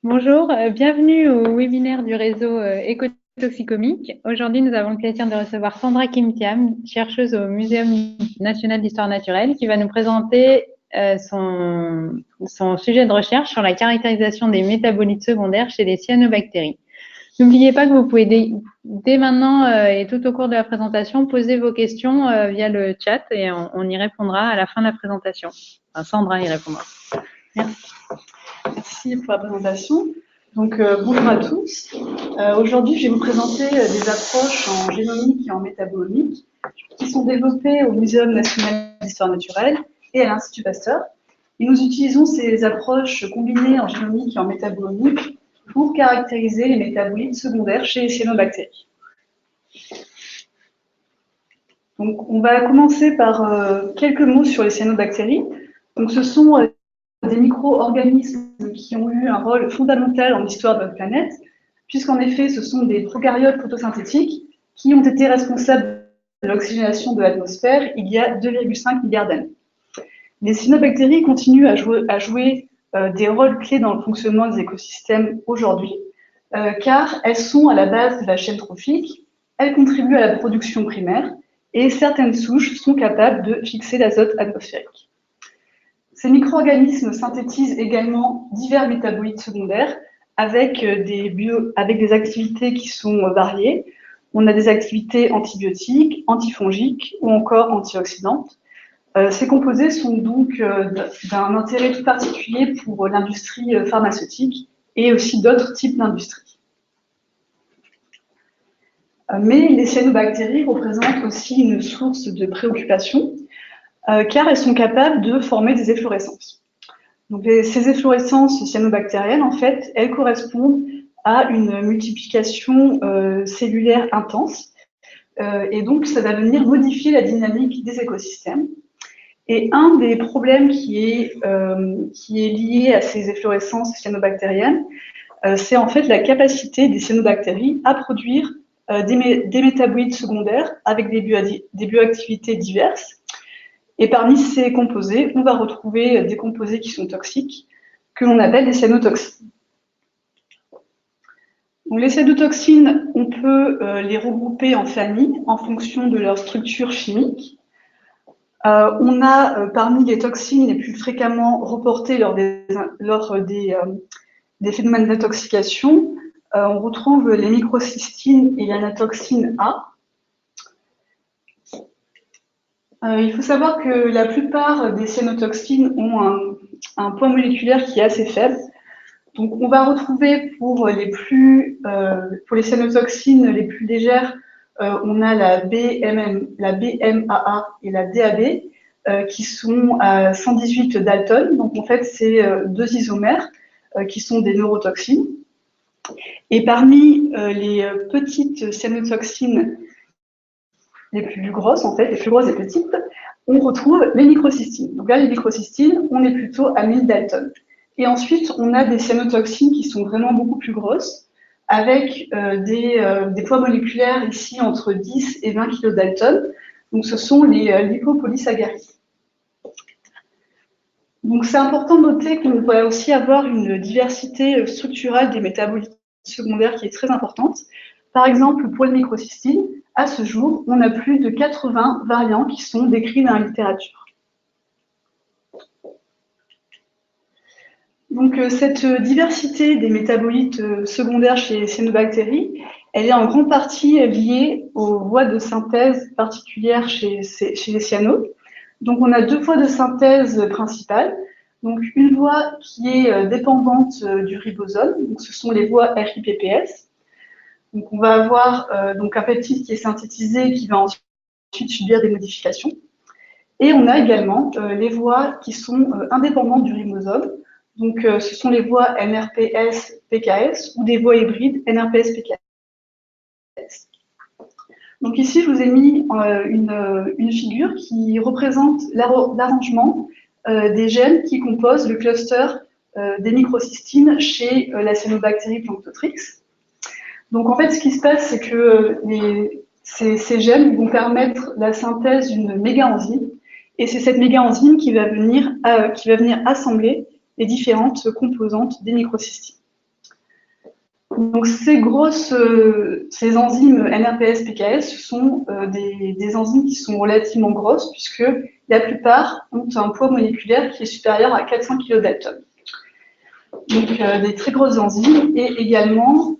Bonjour, bienvenue au webinaire du réseau écotoxicomique. Aujourd'hui, nous avons le plaisir de recevoir Sandra Kim-Thiam, chercheuse au Muséum national d'histoire naturelle, qui va nous présenter son sujet de recherche sur la caractérisation des métabolites secondaires chez les cyanobactéries. N'oubliez pas que vous pouvez dès maintenant et tout au cours de la présentation poser vos questions via le chat et on y répondra à la fin de la présentation. Enfin, Sandra y répondra. Merci. Merci pour la présentation. Donc, bonjour à tous. Aujourd'hui, je vais vous présenter des approches en génomique et en métabolomique qui sont développées au Muséum national d'histoire naturelle et à l'Institut Pasteur. Et nous utilisons ces approches combinées en génomique et en métabolomique pour caractériser les métabolites secondaires chez les cyanobactéries. Donc, on va commencer par quelques mots sur les cyanobactéries. Donc, ce sont des micro-organismes qui ont eu un rôle fondamental en l'histoire de notre planète, puisqu'en effet, ce sont des prokaryotes photosynthétiques qui ont été responsables de l'oxygénation de l'atmosphère il y a 2,5 milliards d'années. Les cyanobactéries continuent à jouer des rôles clés dans le fonctionnement des écosystèmes aujourd'hui, car elles sont à la base de la chaîne trophique, elles contribuent à la production primaire, et certaines souches sont capables de fixer l'azote atmosphérique. Ces micro-organismes synthétisent également divers métabolites secondaires avec des activités qui sont variées. On a des activités antibiotiques, antifongiques ou encore antioxydantes. Ces composés sont donc d'un intérêt tout particulier pour l'industrie pharmaceutique et aussi d'autres types d'industries. Mais les cyanobactéries représentent aussi une source de préoccupation car elles sont capables de former des efflorescences. Donc, ces efflorescences cyanobactériennes, en fait, elles correspondent à une multiplication cellulaire intense. Et donc, ça va venir modifier la dynamique des écosystèmes. Et un des problèmes qui est lié à ces efflorescences cyanobactériennes, c'est en fait la capacité des cyanobactéries à produire des métabolites secondaires avec des bioactivités diverses. Et parmi ces composés, on va retrouver des composés qui sont toxiques, que l'on appelle des cyanotoxines. Donc, les cyanotoxines, on peut les regrouper en familles en fonction de leur structure chimique. On a parmi les toxines les plus fréquemment reportées lors des phénomènes d'intoxication, on retrouve les microcystines et l'anatoxine A. Il faut savoir que la plupart des cyanotoxines ont un poids moléculaire qui est assez faible. Donc, on va retrouver pour les cyanotoxines les plus légères, on a la BMAA et la DAB qui sont à 118 Dalton. Donc, en fait, c'est deux isomères qui sont des neurotoxines. Et parmi les petites cyanotoxines les plus grosses, en fait, les plus grosses et petites, on retrouve les microcystines. Donc là, les microcystines, on est plutôt à 1000 Dalton. Et ensuite, on a des cyanotoxines qui sont vraiment beaucoup plus grosses, avec des poids moléculaires ici entre 10 et 20 kilodalton. Donc ce sont les lipopolysaccharides. Donc c'est important de noter qu'on va aussi avoir une diversité structurale des métabolites secondaires qui est très importante. Par exemple, pour les microcystines, à ce jour, on a plus de 80 variants qui sont décrits dans la littérature. Donc, cette diversité des métabolites secondaires chez les cyanobactéries, elle est en grande partie liée aux voies de synthèse particulières chez les cyanos. Donc, on a deux voies de synthèse principales. Donc, une voie qui est dépendante du ribosome, donc ce sont les voies RIPPS. Donc, on va avoir donc un peptide qui est synthétisé qui va ensuite subir des modifications. Et on a également les voies qui sont indépendantes du ribosome. Donc, ce sont les voies NRPS-PKS ou des voies hybrides NRPS-PKS. Donc, ici, je vous ai mis une figure qui représente l'arrangement des gènes qui composent le cluster des microcystines chez la cyanobactérie Planctotrix. Donc, en fait, ce qui se passe, c'est que ces gènes vont permettre la synthèse d'une méga-enzyme. Et c'est cette méga-enzyme qui va venir assembler les différentes composantes des microcystines. Donc ces enzymes NRPS-PKS, ce sont des enzymes qui sont relativement grosses puisque la plupart ont un poids moléculaire qui est supérieur à 400 kilodaltons. Donc des très grosses enzymes et également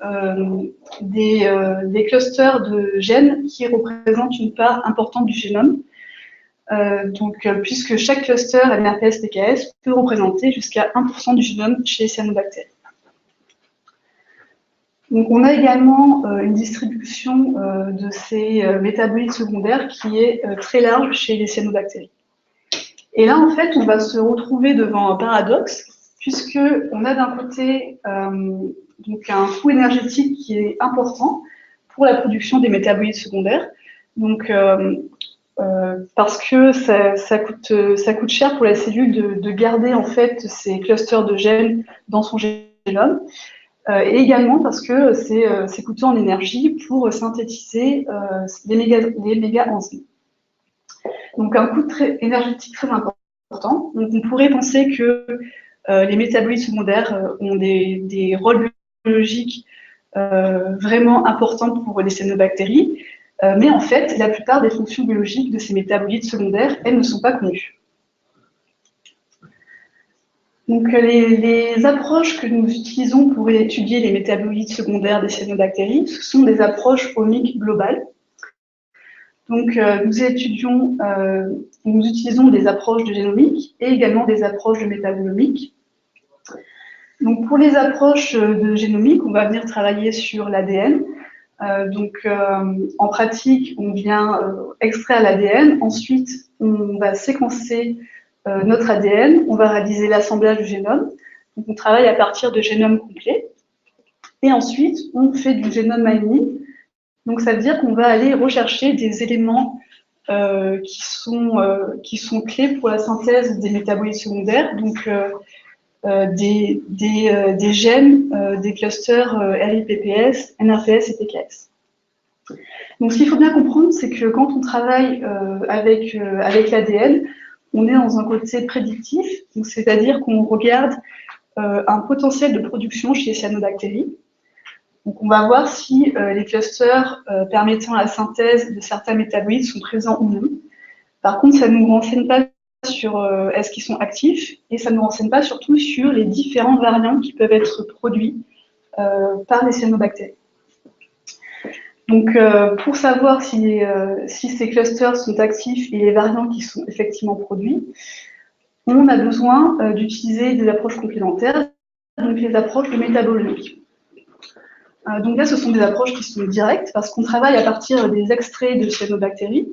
des clusters de gènes qui représentent une part importante du génome. Puisque chaque cluster NRPS-PKS peut représenter jusqu'à 1% du génome chez les cyanobactéries. Donc, on a également une distribution de ces métabolites secondaires qui est très large chez les cyanobactéries. Et là, en fait, on va se retrouver devant un paradoxe, puisqu'on a d'un côté donc un coût énergétique qui est important pour la production des métabolites secondaires. Donc, parce que ça coûte cher pour la cellule de garder en fait ces clusters de gènes dans son génome. Et également parce que c'est coûteux en énergie pour synthétiser les méga-enzymes. Donc un coût énergétique très important. Donc on pourrait penser que les métabolites secondaires ont des rôles biologiques vraiment importants pour les cyanobactéries, mais en fait, la plupart des fonctions biologiques de ces métabolites secondaires, elles ne sont pas connues. Donc, les approches que nous utilisons pour étudier les métabolites secondaires des cyanobactéries, ce sont des approches omiques globales. Donc, nous utilisons des approches de génomique et également des approches de métabolomique. Donc, pour les approches de génomique, on va venir travailler sur l'ADN. En pratique, on vient extraire l'ADN. Ensuite, on va séquencer notre ADN, on va réaliser l'assemblage du génome. Donc, on travaille à partir de génomes complets. Et ensuite, on fait du génome mining. Donc, ça veut dire qu'on va aller rechercher des éléments qui sont clés pour la synthèse des métabolites secondaires. Donc, des gènes, des clusters RIPPS, NRPS et PKS. Donc, ce qu'il faut bien comprendre, c'est que quand on travaille avec l'ADN, on est dans un côté prédictif, c'est-à-dire qu'on regarde un potentiel de production chez les cyanobactéries. Donc, on va voir si les clusters permettant la synthèse de certains métabolites sont présents ou non. Par contre, ça ne nous renseigne pas sur est-ce qu'ils sont actifs et ça ne nous renseigne pas surtout sur les différents variants qui peuvent être produits par les cyanobactéries. Donc, pour savoir si ces clusters sont actifs et les variants qui sont effectivement produits, on a besoin d'utiliser des approches complémentaires, donc les approches de métabolomique. Donc là, ce sont des approches qui sont directes parce qu'on travaille à partir des extraits de cyanobactéries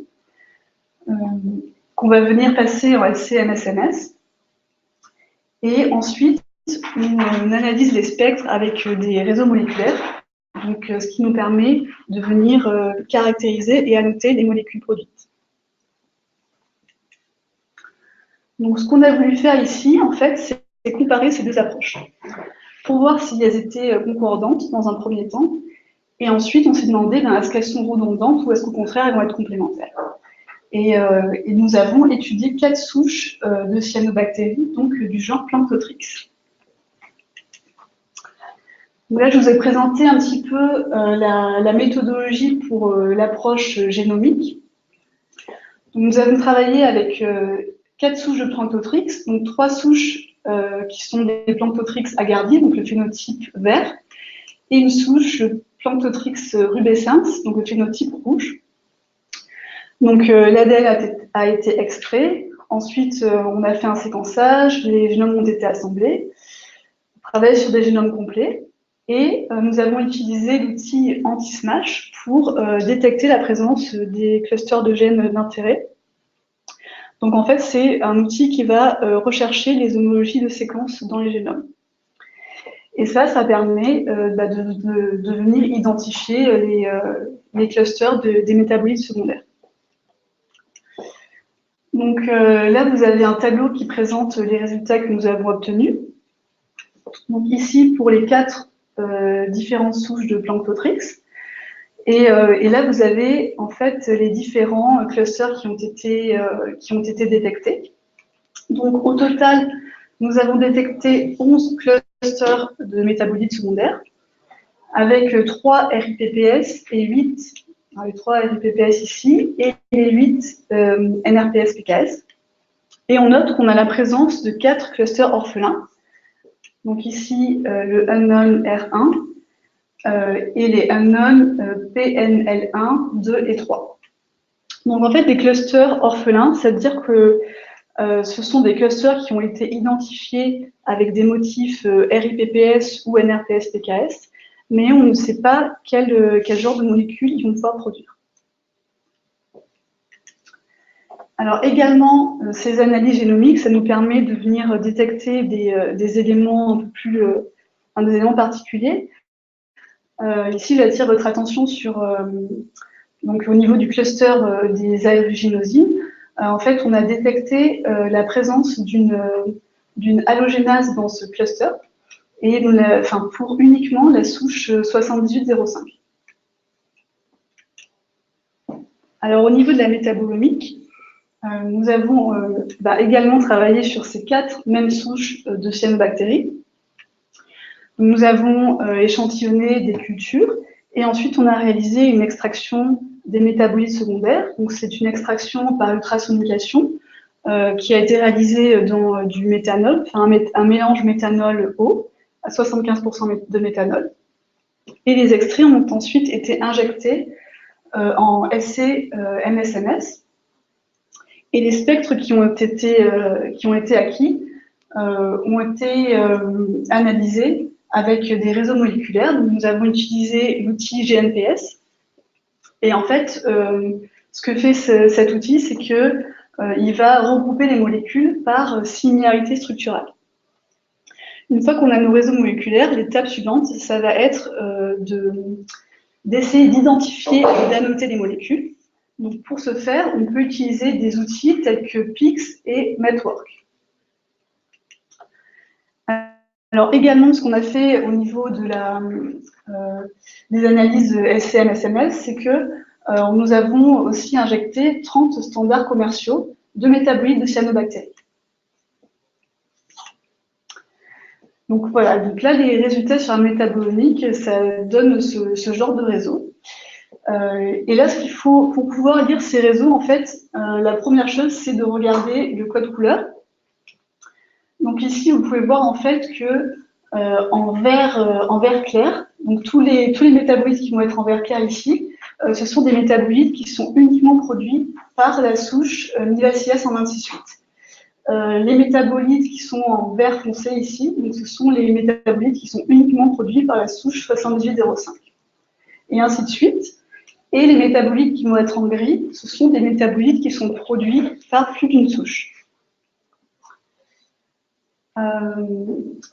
qu'on va venir passer en LC-MS. Et ensuite, on analyse les spectres avec des réseaux moléculaires. Donc, ce qui nous permet de venir caractériser et annoter les molécules produites. Donc, ce qu'on a voulu faire ici, en fait, c'est comparer ces deux approches pour voir si elles étaient concordantes dans un premier temps. Et ensuite, on s'est demandé est-ce qu'elles sont redondantes ou est-ce qu'au contraire, elles vont être complémentaires. Et nous avons étudié 4 souches de cyanobactéries, donc du genre Plantotrix. Donc là, je vous ai présenté un petit peu la méthodologie pour l'approche génomique. Donc, nous avons travaillé avec 4 souches de Plantotrix, donc 3 souches qui sont des Plantotrix agardi, donc le phénotype vert, et une souche Plantotrix rubescens, donc le phénotype rouge. Donc l'ADN a été extrait, ensuite on a fait un séquençage, les génomes ont été assemblés, on travaille sur des génomes complets. Et nous avons utilisé l'outil anti-SMASH pour détecter la présence des clusters de gènes d'intérêt. Donc en fait, c'est un outil qui va rechercher les homologies de séquences dans les génomes. Et ça permet de venir identifier les clusters des métabolites secondaires. Donc là, vous avez un tableau qui présente les résultats que nous avons obtenus. Donc ici, pour les 4 différentes souches de Plantotrix. Et là, vous avez en fait les différents clusters qui ont été détectés. Donc, au total, nous avons détecté 11 clusters de métabolites secondaires. avec 3 RIPPS et 8, les 3 RIPPS ici, et les 8 NRPS-PKS. Et on note qu'on a la présence de 4 clusters orphelins. Donc ici, le unknown R1 et les unknown PNL1, 2 et 3. Donc en fait, des clusters orphelins, ça veut dire que ce sont des clusters qui ont été identifiés avec des motifs RIPPS ou NRPS-PKS, mais on ne sait pas quel genre de molécules ils vont pouvoir produire. Alors également, ces analyses génomiques, ça nous permet de venir détecter des éléments un peu plus, des éléments particuliers. Ici, j'attire votre attention sur, donc au niveau du cluster des aérugénosines. En fait, on a détecté la présence d'une halogénase dans ce cluster, et pour uniquement la souche 7805. Alors au niveau de la métabolomique, nous avons également travaillé sur ces 4 mêmes souches de cyanobactéries. Nous avons échantillonné des cultures et ensuite on a réalisé une extraction des métabolites secondaires. Donc c'est une extraction par ultrasonication qui a été réalisée dans du méthanol, un mélange méthanol-eau à 75% de méthanol. Et les extraits ont ensuite été injectés en SC-MSMS. Et les spectres qui ont été acquis ont été analysés avec des réseaux moléculaires. Donc, nous avons utilisé l'outil GNPS. Et en fait, ce que fait cet outil, c'est qu'il va regrouper les molécules par similarité structurale. Une fois qu'on a nos réseaux moléculaires, l'étape suivante, ça va être d'essayer d'identifier et d'annoter les molécules. Donc, pour ce faire, on peut utiliser des outils tels que PIX et Network. Alors, également, ce qu'on a fait au niveau de des analyses SCM-SMS, c'est que nous avons aussi injecté 30 standards commerciaux de métabolites de cyanobactéries. Donc voilà, donc là, les résultats sur un métabolomique, ça donne ce genre de réseau. Et là, ce qu'il faut, pour pouvoir lire ces réseaux, en fait, la première chose, c'est de regarder le code couleur. Donc ici, vous pouvez voir en fait que en vert clair, donc tous les métabolites qui vont être en vert clair ici, ce sont des métabolites qui sont uniquement produits par la souche Nivacilla 126.8. Les métabolites qui sont en vert foncé ici, donc ce sont les métabolites qui sont uniquement produits par la souche 7805. Et ainsi de suite. Et les métabolites qui vont être en gris, ce sont des métabolites qui sont produits par plus d'une souche.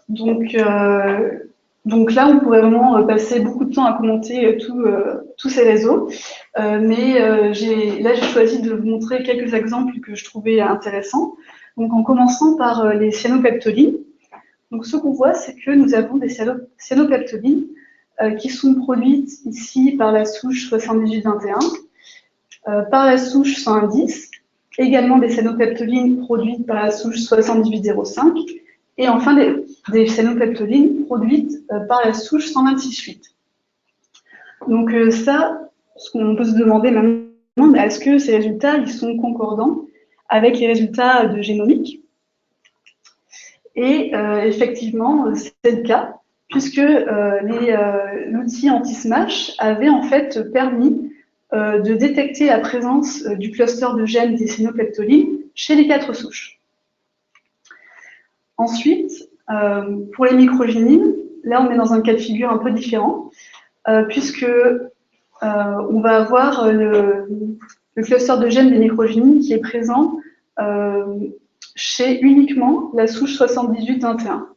Donc là, on pourrait vraiment passer beaucoup de temps à commenter tous ces réseaux. Mais là, j'ai choisi de vous montrer quelques exemples que je trouvais intéressants. Donc, en commençant par les cyanopeptolines. Donc, ce qu'on voit, c'est que nous avons des cyanopeptolines qui sont produites ici par la souche 7821, par la souche 110, également des cyanopeptolines produites par la souche 7805, et enfin des cyanopeptolines produites par la souche 126.8. Donc ça, ce qu'on peut se demander maintenant, est-ce que ces résultats ils sont concordants avec les résultats de génomique? Et effectivement, c'est le cas, puisque l'outil anti-SMASH avait en fait permis de détecter la présence du cluster de gènes des cyanopeptolines chez les 4 souches. Ensuite, pour les microgénines, là on est dans un cas de figure un peu différent, puisque on va avoir le cluster de gènes des microgénines qui est présent chez uniquement la souche 7821.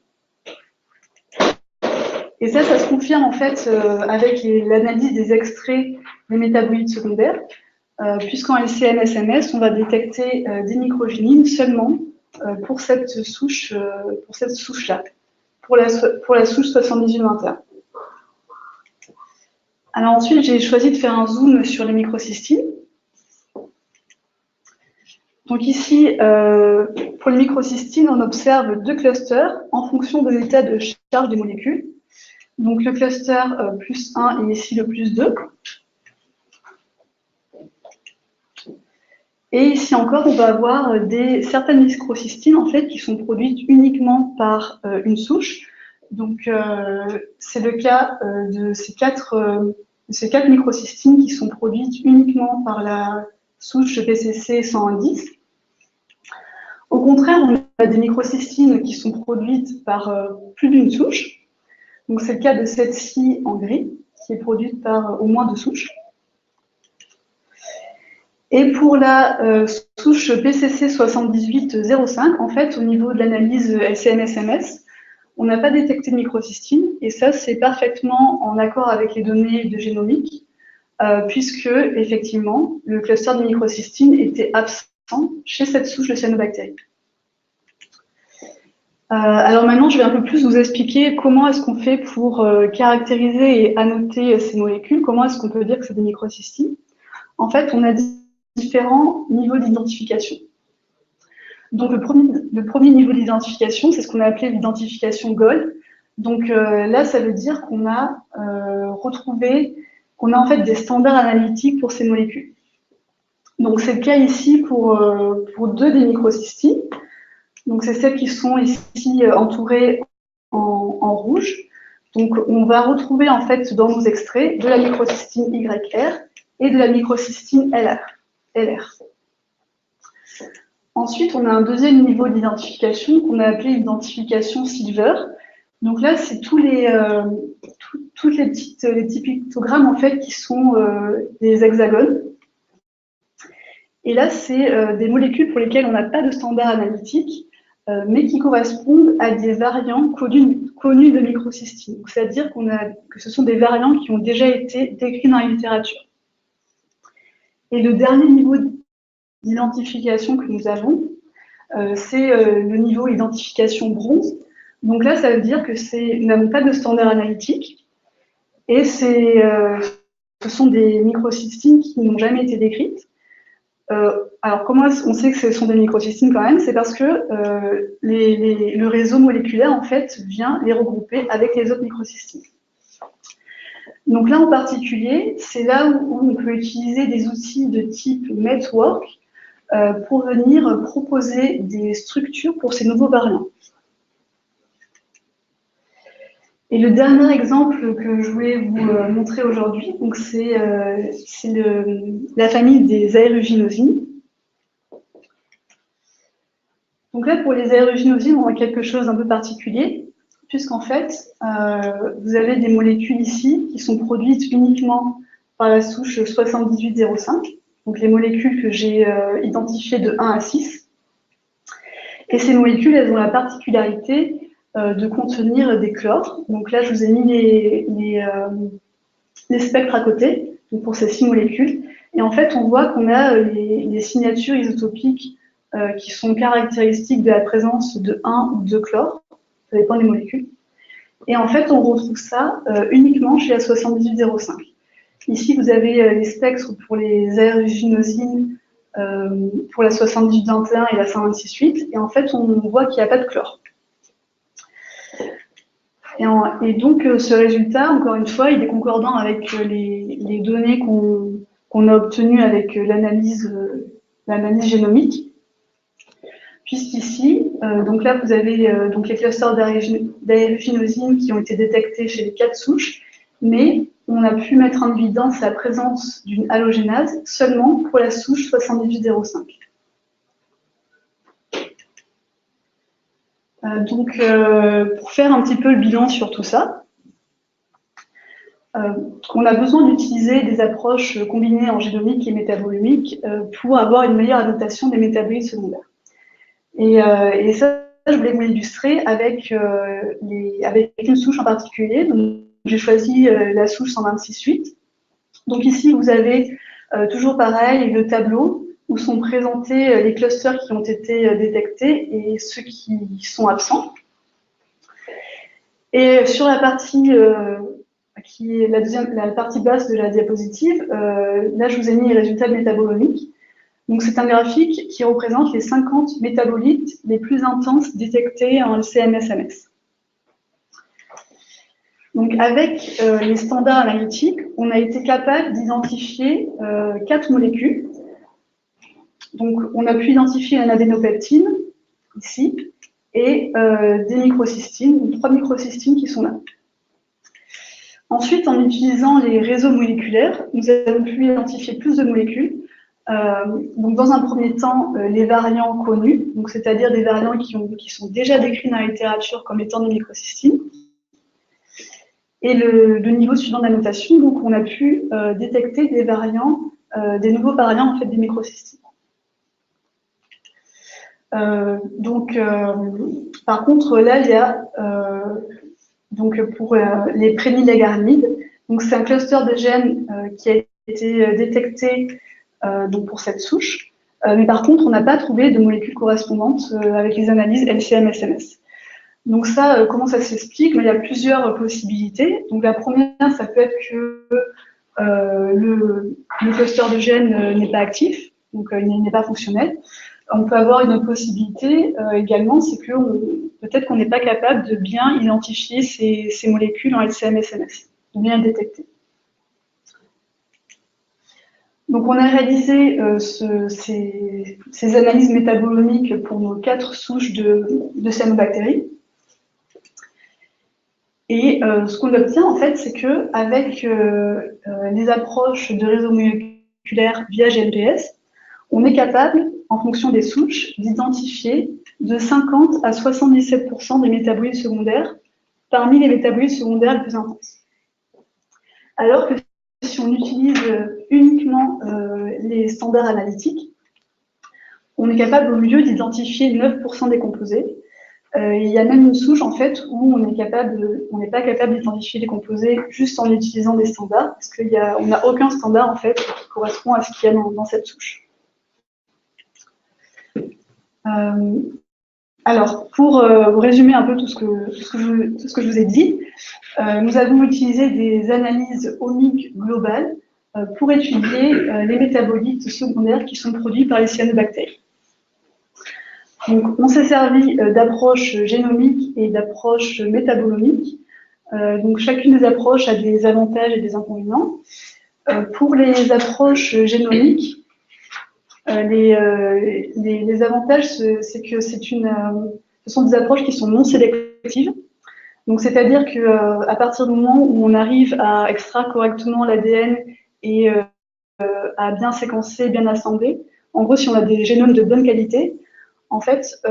Et ça se confirme en fait avec l'analyse des extraits des métabolites secondaires, puisqu'en LCMSMS, on va détecter des microgénines seulement pour cette souche-là, pour la souche 7821. Alors ensuite, j'ai choisi de faire un zoom sur les microcystines. Donc ici, pour les microcystines, on observe 2 clusters en fonction de l'état de charge des molécules. Donc le cluster plus 1 et ici le plus 2. Et ici encore, on va avoir certaines microcystines en fait, qui sont produites uniquement par une souche. Donc c'est le cas de ces quatre microcystines qui sont produites uniquement par la souche PCC 110. Au contraire, on a des microcystines qui sont produites par plus d'une souche. Donc c'est le cas de cette-ci en gris, qui est produite par au moins deux souches. Et pour la souche PCC 7805, en fait, au niveau de l'analyse LCMS-MS, on n'a pas détecté de microcystine, et ça, c'est parfaitement en accord avec les données de génomique, puisque, effectivement, le cluster de microcystine était absent chez cette souche de cyanobactéries. Alors maintenant, je vais un peu plus vous expliquer comment est-ce qu'on fait pour caractériser et annoter ces molécules, comment est-ce qu'on peut dire que c'est des microcystines. En fait, on a différents niveaux d'identification. Donc le premier niveau d'identification, c'est ce qu'on a appelé l'identification Gold. Donc là, ça veut dire qu'on a qu'on a en fait des standards analytiques pour ces molécules. Donc c'est le cas ici pour deux des microcystines. Donc c'est celles qui sont ici entourées en rouge. Donc on va retrouver en fait dans nos extraits de la microcystine YR et de la microcystine LR. Ensuite, on a un deuxième niveau d'identification qu'on a appelé l'identification Silver. Donc là, c'est tous les petits pictogrammes en fait qui sont des hexagones. Et là, c'est des molécules pour lesquelles on n'a pas de standard analytique, mais qui correspondent à des variants connus de microcystine. C'est-à-dire que ce sont des variants qui ont déjà été décrits dans la littérature. Et le dernier niveau d'identification que nous avons, c'est le niveau identification bronze. Donc là, ça veut dire que nous n'avons pas de standard analytique et ce sont des microcystines qui n'ont jamais été décrites. Alors, comment on sait que ce sont des microcystines quand même? C'est parce que le réseau moléculaire, en fait, vient les regrouper avec les autres microcystines. Donc là, en particulier, c'est là où on peut utiliser des outils de type network pour venir proposer des structures pour ces nouveaux variants. Et le dernier exemple que je voulais vous montrer aujourd'hui, c'est la famille des aéruginosines. Donc là, pour les aéruginosines, on a quelque chose d'un peu particulier, puisqu'en fait, vous avez des molécules ici qui sont produites uniquement par la souche 7805, donc les molécules que j'ai identifiées de 1 à 6. Et ces molécules, elles ont la particularité de contenir des chlores. Donc là, je vous ai mis les spectres à côté, donc pour ces 6 molécules. Et en fait, on voit qu'on a les signatures isotopiques qui sont caractéristiques de la présence de 1 ou 2 chlores. Ça dépend des molécules. Et en fait, on retrouve ça uniquement chez la 7805. Ici, vous avez les spectres pour les aéruginosines, pour la 7821 et la 126.8. Et en fait, on voit qu'il n'y a pas de chlore. Et donc, ce résultat, encore une fois, il est concordant avec les données qu'on a obtenues avec l'analyse génomique. Puisqu'ici, donc là, vous avez donc les clusters d'aéruginosine qui ont été détectés chez les 4 souches, mais on a pu mettre en évidence la présence d'une halogénase seulement pour la souche 7805. Donc, pour faire un petit peu le bilan sur tout ça, on a besoin d'utiliser des approches combinées en génomique et métabolomique pour avoir une meilleure annotation des métabolites secondaires. Et ça, je voulais vous l'illustrer avec une souche en particulier. J'ai choisi la souche 126.8. Donc ici, vous avez toujours pareil le tableau où sont présentés les clusters qui ont été détectés et ceux qui sont absents. Et sur la partie qui est la partie basse de la diapositive, là, je vous ai mis les résultats métabolomiques. Donc, c'est un graphique qui représente les 50 métabolites les plus intenses détectés en LCMS-MS. Donc, avec les standards analytiques, on a été capable d'identifier 4 molécules. Donc, on a pu identifier un adénopeptine, ici, et des microcystines, donc 3 microcystines qui sont là. Ensuite, en utilisant les réseaux moléculaires, nous avons pu identifier plus de molécules. Donc, dans un premier temps, les variants connus, c'est-à-dire des variants qui sont déjà décrits dans la littérature comme étant des microcystines. Et le niveau suivant de la notation, donc on a pu détecter des variants, des nouveaux variants en fait des microcystines. Par contre, là, il y a donc pour les prénilagarnides, donc c'est un cluster de gènes qui a été détecté donc pour cette souche, mais par contre, on n'a pas trouvé de molécules correspondantes avec les analyses LCM-SMS. Donc ça, comment ça s'explique? Il y a plusieurs possibilités. Donc la première, ça peut être que le cluster de gènes n'est pas actif, donc il n'est pas fonctionnel. On peut avoir une autre possibilité également, c'est que peut-être qu'on n'est pas capable de bien identifier ces molécules en LCM-SMS, de bien les détecter. Donc on a réalisé ces analyses métabolomiques pour nos 4 souches de cyanobactéries. Et ce qu'on obtient, en fait, c'est qu'avec les approches de réseaux moléculaires via GNPS, on est capable, en fonction des souches, d'identifier de 50 à 77% des métabolites secondaires parmi les métabolites secondaires les plus intenses. Alors que si on utilise uniquement les standards analytiques, on est capable au mieux d'identifier 9% des composés. Il y a même une souche en fait où on n'est pas capable d'identifier les composés juste en utilisant des standards, parce qu'on n'a aucun standard en fait qui correspond à ce qu'il y a dans cette souche. Alors, pour résumer un peu tout ce que je vous ai dit, nous avons utilisé des analyses omiques globales pour étudier les métabolites secondaires qui sont produits par les cyanobactéries. Donc, on s'est servi d'approches génomiques et d'approches métabolomiques. Donc, chacune des approches a des avantages et des inconvénients. Pour les approches génomiques, les avantages, c'est que ce sont des approches qui sont non sélectives. Donc, c'est-à-dire qu'à partir du moment où on arrive à extraire correctement l'ADN et à bien séquencer, bien assembler, en gros, si on a des génomes de bonne qualité, en fait,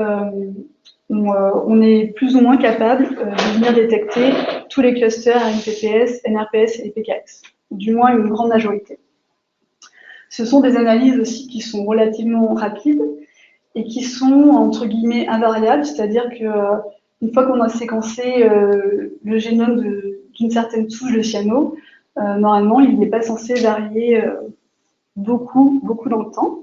on est plus ou moins capable de venir détecter tous les clusters ANPPS, NRPS et PKS, du moins une grande majorité. Ce sont des analyses aussi qui sont relativement rapides et qui sont, entre guillemets, invariables, c'est-à-dire qu'une fois qu'on a séquencé le génome d'une certaine souche de cyano, normalement, il n'est pas censé varier beaucoup dans le temps.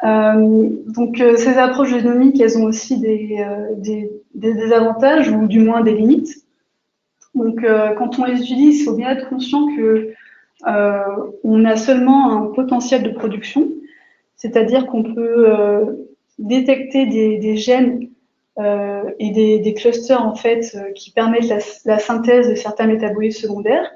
Donc, ces approches génomiques, elles ont aussi des avantages ou du moins des limites. Donc, quand on les utilise, il faut bien être conscient qu'on a seulement un potentiel de production, c'est-à-dire qu'on peut détecter des gènes et des clusters en fait qui permettent la synthèse de certains métabolites secondaires,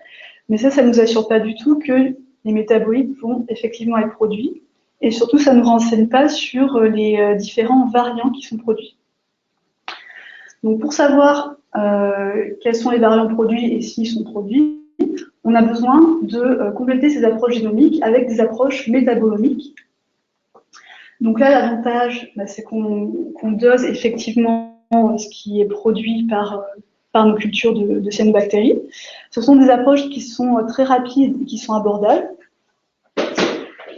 mais ça ne nous assure pas du tout que les métabolites vont effectivement être produits. Et surtout, ça ne nous renseigne pas sur les différents variants qui sont produits. Donc, pour savoir quels sont les variants produits et s'ils sont produits, on a besoin de compléter ces approches génomiques avec des approches métabolomiques. Donc là, l'avantage, c'est qu'on dose effectivement ce qui est produit par nos cultures de cyanobactéries. Ce sont des approches qui sont très rapides et qui sont abordables.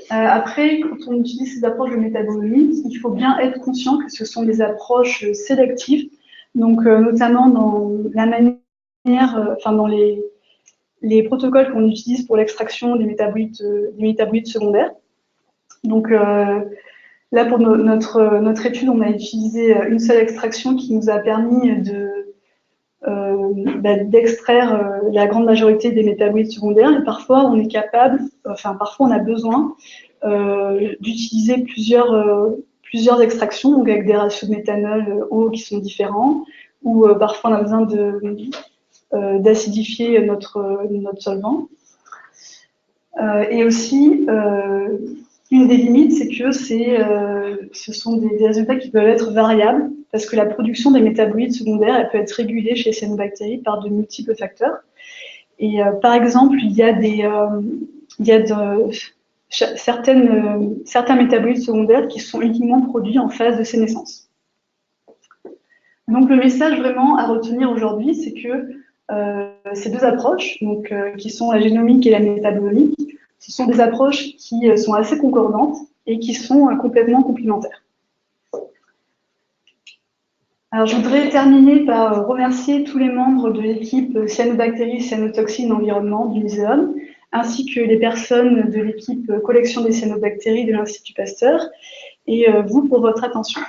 Après, quand on utilise ces approches de métabolomique, il faut bien être conscient que ce sont des approches sélectives, donc notamment dans la manière, dans les protocoles qu'on utilise pour l'extraction des métabolites secondaires. Donc là, pour notre étude, on a utilisé une seule extraction qui nous a permis d'extraire la grande majorité des métabolites secondaires, et parfois on est capable, parfois on a besoin d'utiliser plusieurs extractions, donc avec des ratios de méthanol hauts qui sont différents, ou parfois on a besoin d'acidifier notre solvant. Et aussi, une des limites, c'est que ce sont des résultats qui peuvent être variables, parce que la production des métabolites secondaires, elle peut être régulée chez les cyanobactéries par de multiples facteurs. Et par exemple, il y a certains métabolites secondaires qui sont uniquement produits en phase de sénescence. Donc le message vraiment à retenir aujourd'hui, c'est que ces deux approches, donc, qui sont la génomique et la métabolomique, ce sont des approches qui sont assez concordantes et qui sont complètement complémentaires. Alors, je voudrais terminer par remercier tous les membres de l'équipe Cyanobactéries, Cyanotoxines, Environnement du Muséum, ainsi que les personnes de l'équipe Collection des cyanobactéries de l'Institut Pasteur, et vous pour votre attention.